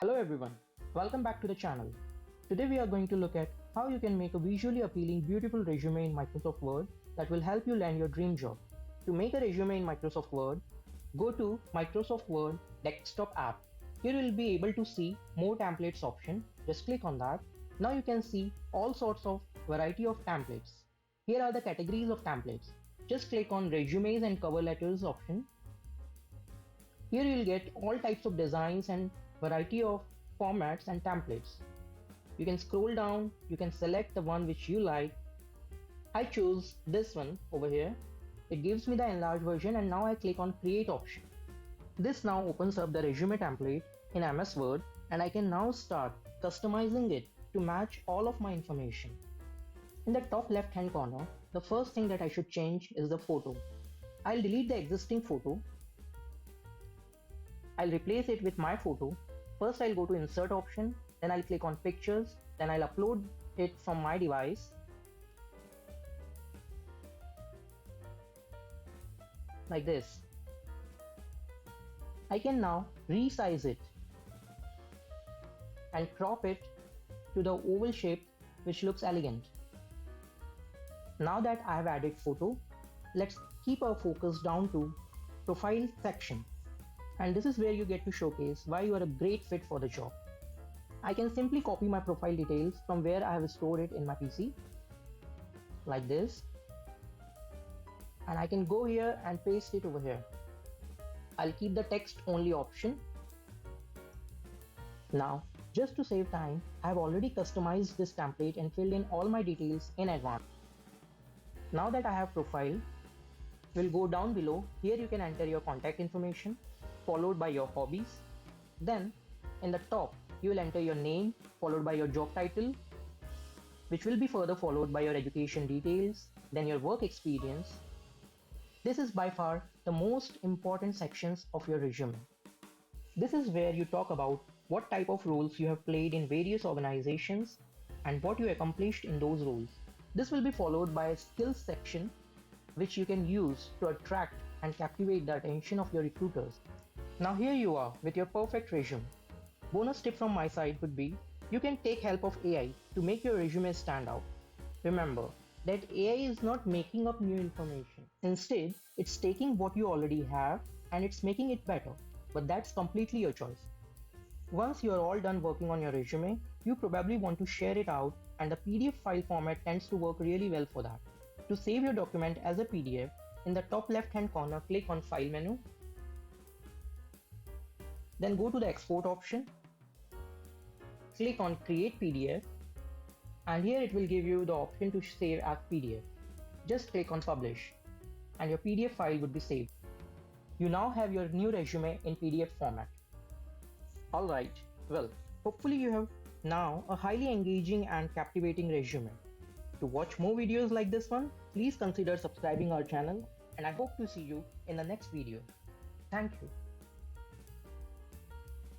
Hello everyone, welcome back to the channel. Today we are going to look at how you can make a visually appealing, beautiful resume in Microsoft Word that will help you land your dream job. To make a resume in Microsoft Word, go to Microsoft Word desktop app. Here you will be able to see more templates option. Just click on that. Now you can see all sorts of variety of templates. Here are the categories of templates. Just click on resumes and cover letters option. Here you will get all types of designs and variety of formats and templates. You can scroll down, you can select the one which you like. I chose this one over here. It gives me the enlarged version and now I click on create option. This now opens up the resume template in MS Word and I can now start customizing it to match all of my information. In the top left hand corner, the first thing that I should change is the photo. I'll delete the existing photo. I'll replace it with my photo. First I'll go to insert option, then I'll click on pictures, then I'll upload it from my device. Like this. I can now resize it and crop it to the oval shape which looks elegant. Now that I have added photo, let's keep our focus down to profile section. And this is where you get to showcase why you are a great fit for the job. I can simply copy my profile details from where I have stored it in my PC, like this, and I can go here and paste it over here. I'll keep the text only option. Now, just to save time, I have already customized this template and filled in all my details in advance. Now that I have profile, we'll go down below. Here you can enter your contact information, followed by your hobbies. Then in the top, you will enter your name followed by your job title, which will be further followed by your education details, then your work experience. This is by far the most important sections of your resume. This is where you talk about what type of roles you have played in various organizations and what you accomplished in those roles. This will be followed by a skills section which you can use to attract and captivate the attention of your recruiters. Now here you are with your perfect resume. Bonus tip from my side would be, you can take help of AI to make your resume stand out. Remember that AI is not making up new information. Instead, it's taking what you already have and it's making it better. But that's completely your choice. Once you are all done working on your resume, you probably want to share it out and the PDF file format tends to work really well for that. To save your document as a PDF, in the top left hand corner click on File menu. Then go to the export option, click on create PDF, and here it will give you the option to save as PDF. Just click on publish and your PDF file would be saved. You now have your new resume in PDF format. Alright, well, hopefully you have now a highly engaging and captivating resume. To watch more videos like this one, please consider subscribing our channel and I hope to see you in the next video. Thank you.